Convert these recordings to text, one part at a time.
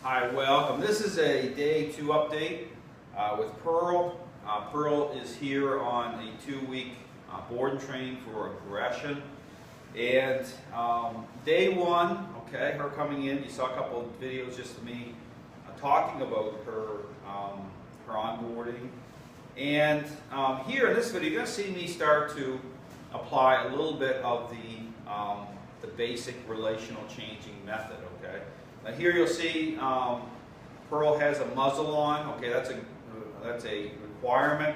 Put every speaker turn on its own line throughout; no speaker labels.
Hi, welcome. This is a day 2 update with Pearl. Pearl is here on a 2-week board and train for aggression. And day 1, okay, her coming in, you saw a couple of videos just of me talking about her onboarding. And here in this video, you're going to see me start to apply a little bit of the basic relational changing method, okay? Now here you'll see Pearl has a muzzle on, okay, that's a requirement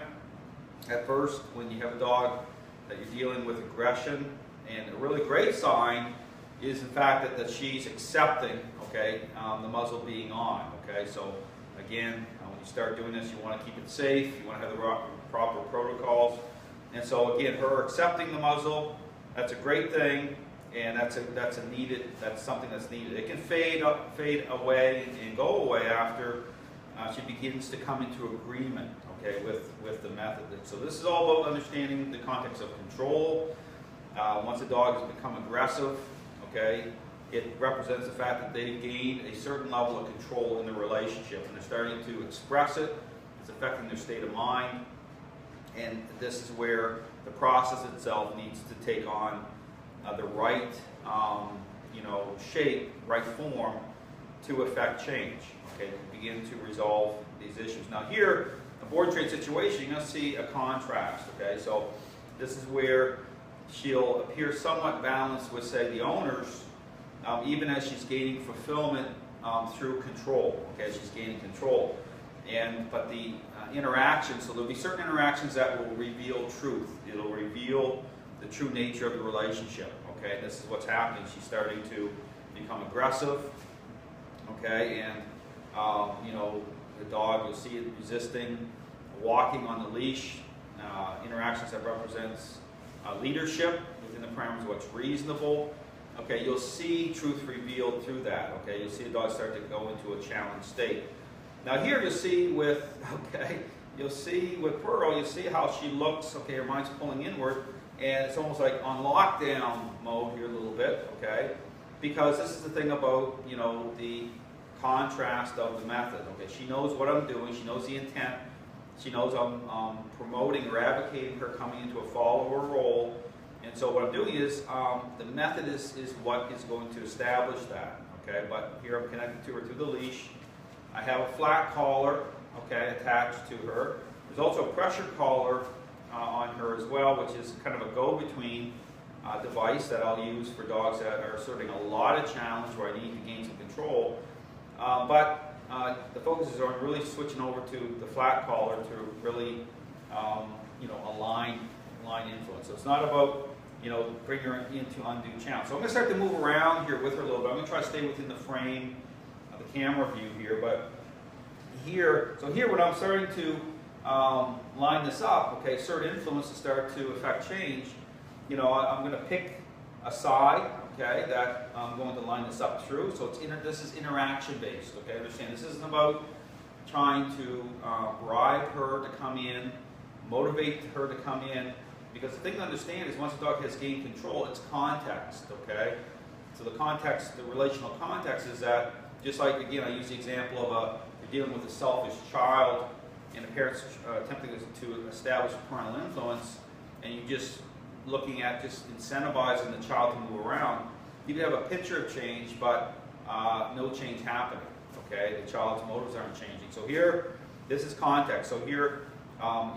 at first when you have a dog that you're dealing with aggression. And a really great sign is the fact that she's accepting, okay, the muzzle being on, okay? So again, when you start doing this, you want to keep it safe, you want to have the proper protocols. And so again, her accepting the muzzle, that's a great thing. And that's something that's needed. It can fade away and go away after she begins to come into agreement, okay, with the method. So this is all about understanding the context of control. Once a dog has become aggressive, okay, it represents the fact that they've gained a certain level of control in the relationship, and they're starting to express it. It's affecting their state of mind, and this is where the process itself needs to take on the right, shape, right form to affect change, okay, to begin to resolve these issues. Now here, a board train situation, you're going to see a contrast, okay, so this is where she'll appear somewhat balanced with, say, the owners, even as she's gaining fulfillment through control, okay, she's gaining control. But the interactions, so there'll be certain interactions that will reveal truth. It'll reveal the true nature of the relationship, okay? This is what's happening. She's starting to become aggressive, okay? And, the dog, you'll see it resisting, walking on the leash, interactions that represents leadership within the parameters of what's reasonable. Okay, you'll see truth revealed through that, okay? You'll see the dog start to go into a challenged state. Now here you'll see with, you'll see with Pearl, you'll see how she looks, okay, her mind's pulling inward, and it's almost like on lockdown mode here a little bit, okay? Because this is the thing about, the contrast of the method, okay? She knows what I'm doing, she knows the intent, she knows I'm promoting or advocating her coming into a follower role, and so what I'm doing is, the method is what is going to establish that, okay? But here I'm connected to her through the leash. I have a flat collar, okay, attached to her. There's also a pressure collar on her as well, which is kind of a go-between device that I'll use for dogs that are asserting a lot of challenge where I need to gain some control. But the focus is on really switching over to the flat collar to really, align influence. So it's not about, bringing her into undue challenge. So I'm going to start to move around here with her a little bit. I'm going to try to stay within the frame of the camera view here, but here, so here when I'm starting to line this up, okay, certain influences start to affect change. I'm going to pick a side, okay, that I'm going to line this up through. So this is interaction based, okay. Understand this isn't about trying to bribe her to come in, motivate her to come in, because the thing to understand is once a dog has gained control, it's context, okay. So the context, the relational context, is that just like again I use the example of you're dealing with a selfish child, and the parents attempting to establish parental influence, and you just looking at just incentivizing the child to move around, you can have a picture of change, but no change happening, okay? The child's motives aren't changing. So here, this is context. So here,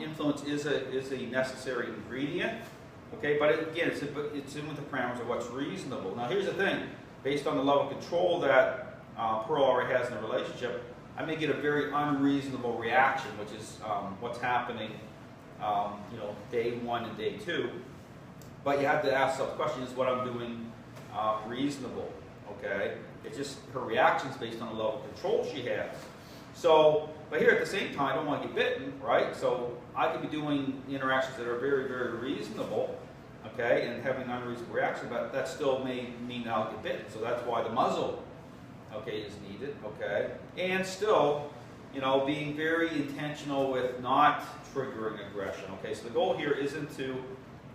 influence is a necessary ingredient, okay? But again, it's in with the parameters of what's reasonable. Now here's the thing, based on the level of control that Pearl already has in the relationship, I may get a very unreasonable reaction, which is what's happening, day 1 and day 2. But you have to ask yourself the question: is what I'm doing reasonable? Okay, it's just her reactions based on the level of control she has. So, but here at the same time, I don't want to get bitten, right? So I could be doing interactions that are very, very reasonable, okay, and having an unreasonable reaction, but that still may mean I'll get bitten. So that's why the muzzle, okay, is needed, okay, and still, being very intentional with not triggering aggression, okay. So the goal here isn't to,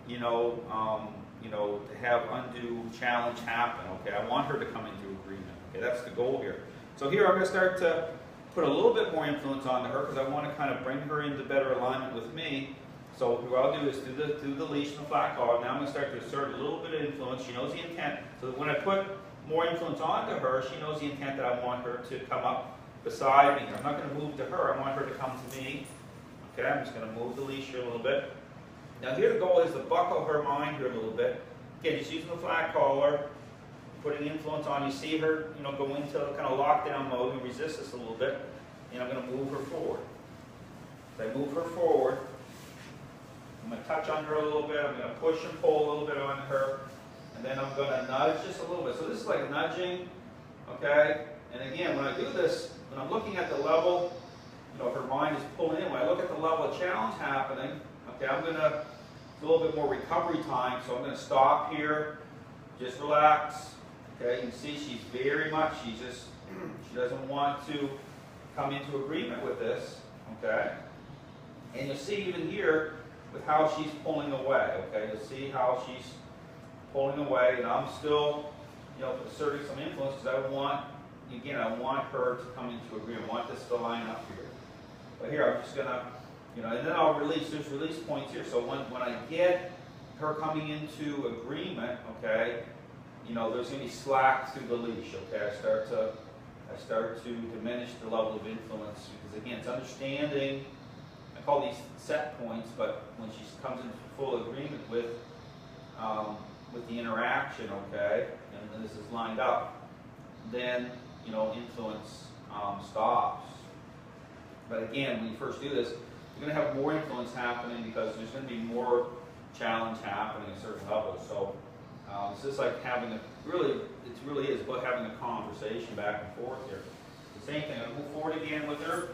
to have undue challenge happen, okay. I want her to come into agreement, okay. That's the goal here. So here I'm going to start to put a little bit more influence onto her because I want to kind of bring her into better alignment with me. So what I'll do is through the leash and the flat collar, now I'm going to start to assert a little bit of influence. She knows the intent. So that when I put more influence onto her, she knows the intent that I want her to come up beside me. I'm not going to move to her. I want her to come to me. Okay, I'm just going to move the leash here a little bit. Now here the goal is to buckle her mind here a little bit. Again, just using the flat collar, putting influence on. You see her, go into kind of lockdown mode and resist this a little bit. And I'm going to move her forward. As I move her forward, I'm going to touch on her a little bit. I'm going to push and pull a little bit on her. And then I'm going to nudge just a little bit. So this is like nudging, okay? And again, when I do this, when I'm looking at the level, her mind is pulling in. When I look at the level of challenge happening, okay, I'm going to, it's a little bit more recovery time. So I'm going to stop here, just relax. Okay, you can see she's very much, she doesn't want to come into agreement with this, okay? And you'll see even here with how she's pulling away, okay? You'll see how she's pulling away, and I'm still, asserting some influence because I want her to come into agreement. I want this to line up here. But here, I'm just gonna, and then I'll release, there's release points here. So when I get her coming into agreement, okay, there's going to be slack through the leash, okay? I start to diminish the level of influence because again, it's understanding, I call these set points, but when she comes into full agreement with the interaction, okay, and this is lined up, then, influence stops. But again, when you first do this, you're going to have more influence happening because there's going to be more challenge happening at certain levels. So it's just like having it really is about having a conversation back and forth here. The same thing, I'm going to move forward again with her.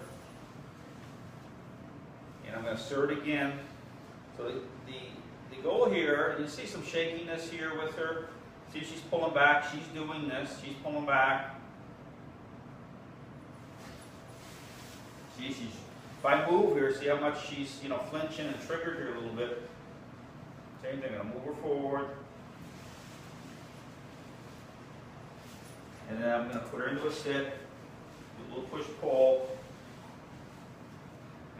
And I'm going to assert again. So the goal here, you see some shakiness here with her. See she's pulling back, she's doing this, she's pulling back. See, if I move here, see how much she's flinching and triggered here a little bit. Same thing, I'm going to move her forward. And then I'm going to put her into a sit, do a little push-pull,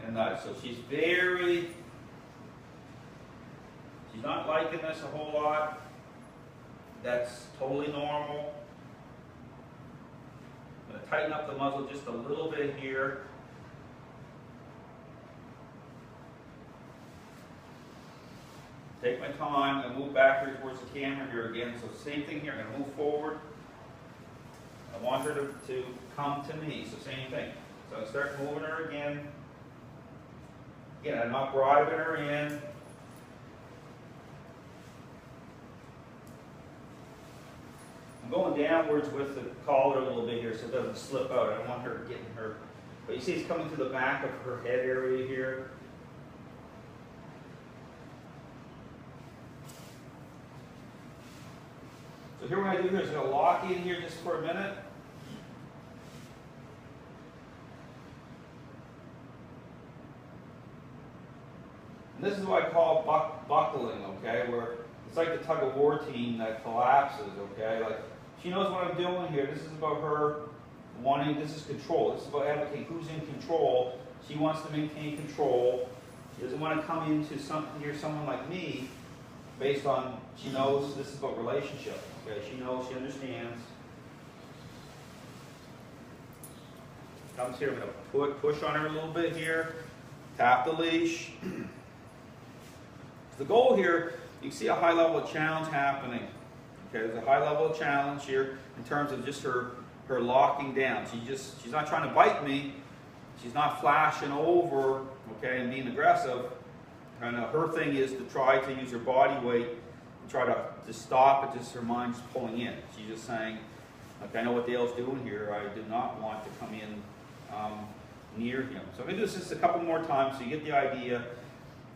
and nudge. So she's not liking this a whole lot. That's totally normal. I'm going to tighten up the muzzle just a little bit here. Take my time, I'm going to move backwards towards the camera here again. So same thing here, I'm going to move forward. I want her to come to me, so same thing. So I start moving her again. Again, I'm not bribing her in. I'm going downwards with the collar a little bit here so it doesn't slip out. I don't want her getting her. But you see it's coming to the back of her head area here. So here what I do here is I'm going to lock in here just for a minute. And this is what I call buckling, okay, where it's like the tug-of-war team that collapses, okay? Like, she knows what I'm doing here. This is about her wanting, this is control. This is about advocating who's in control. She wants to maintain control. She doesn't want to come into someone like me based on, she knows this is about relationship. Okay, she knows, she understands. Comes here, I'm going to push on her a little bit here. Tap the leash. The goal here, you can see a high level of challenge happening. Okay, there's a high level of challenge here in terms of just her locking down. She's not trying to bite me. She's not flashing over, okay, and being aggressive. And her thing is to try to use her body weight and try to stop it, just her mind's pulling in. She's just saying, okay, I know what Dale's doing here. I do not want to come in near him. So I'm going to do this just a couple more times so you get the idea.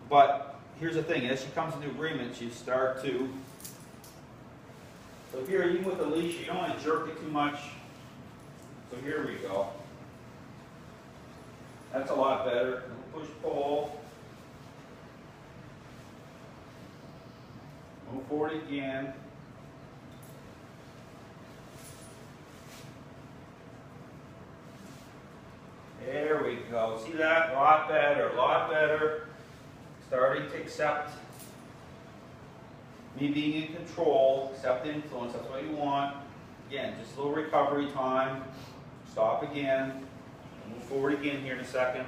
But here's the thing, as she comes into agreement, you start to, so here, even with the leash, you don't want to jerk it too much. So here we go. That's a lot better. Push, pull. Move forward again. go. See that? A lot better, a lot better. Starting to accept me being in control, accept influence, that's what you want. Again, just a little recovery time. Stop again. Move forward again here in a second.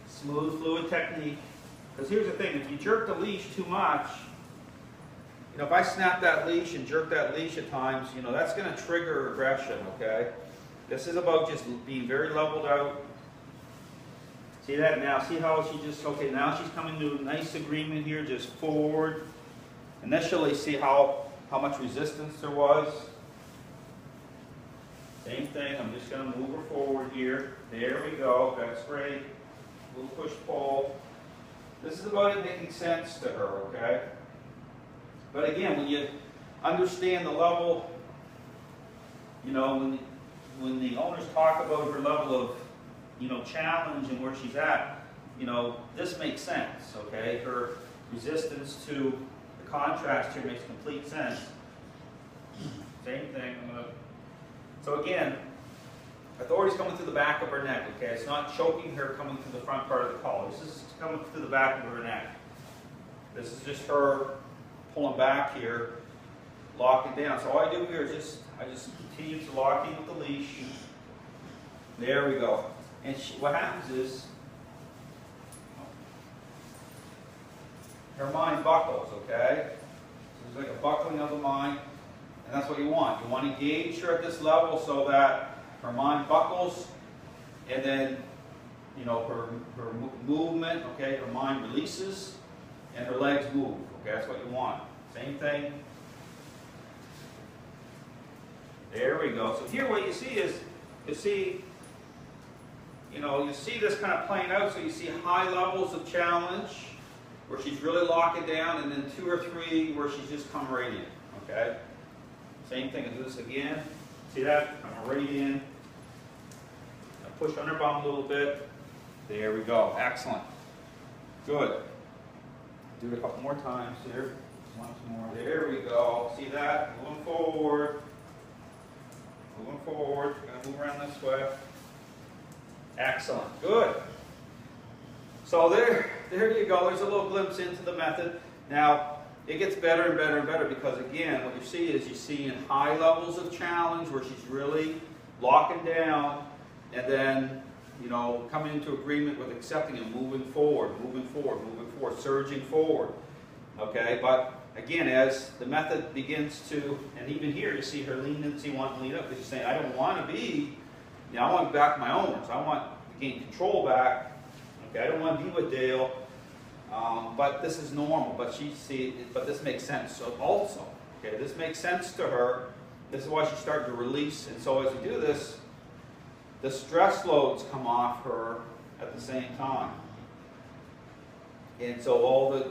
Smooth, fluid technique. Because here's the thing, if you jerk the leash too much, you know, if I snap that leash and jerk that leash at times, you know, that's going to trigger aggression, okay? This is about just being very leveled out. See that now? See how she just, okay, now she's coming to a nice agreement here, just forward. Initially, see how much resistance there was. Same thing, I'm just going to move her forward here. There we go, that's great. A little push-pull. This is about it making sense to her, okay? But again, when you understand the level, you know, when the owners talk about her level of, you know, challenge and where she's at, you know, this makes sense, okay? Her resistance to the contrast here makes complete sense. Same thing, so again, authority's coming through the back of her neck, okay? It's not choking her coming through the front part of the collar. This is coming through the back of her neck. This is just her pulling back here, locking down. So all I do here is I just continue to lock in with the leash. There we go. And what happens is, her mind buckles, okay? So there's like a buckling of the mind, and that's what you want. You want to engage her at this level so that her mind buckles, and then, you know, her movement, okay, her mind releases, and her legs move, okay, that's what you want. Same thing. There we go. So here what you see is, you see this kind of playing out, so you see high levels of challenge, where she's really locking down, and then 2 or 3 where she's just come right in, okay? Same thing, I'll do this again. See that? Come right in. Push on her bum a little bit. There we go. Excellent. Good. Do it a couple more times here. Once more. There we go. See that? Moving forward. Moving forward. We're going to move around this way. Excellent. Good. So there you go. There's a little glimpse into the method. Now, it gets better and better and better because, again, what you see is you see in high levels of challenge where she's really locking down, and then, you know, coming into agreement with accepting and moving forward, surging forward. Okay, but again, as the method begins to, and even here you see her leniency wanting to lean up because she's saying, I don't want to be, you know, I want to be back to my owners. I want to gain control back. Okay, I don't want to be with Dale. But this is normal. But but this makes sense. So also, okay, this makes sense to her. This is why she's starting to release. And so as you do this, the stress loads come off her at the same time. And so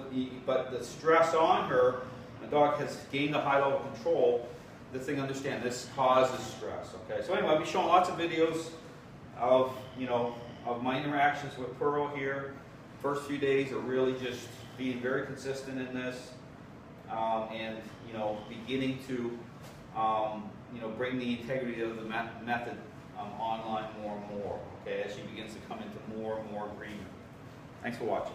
but the stress on her, the dog has gained a high level of control. This thing, understand, this causes stress. Okay. So anyway, I'll be showing lots of videos of, you know, of my interactions with Pearl here. First few days are really just being very consistent in this, and, you know, beginning to, you know, bring the integrity of the method online more and more. Okay, as she begins to come into more and more agreement. Thanks for watching.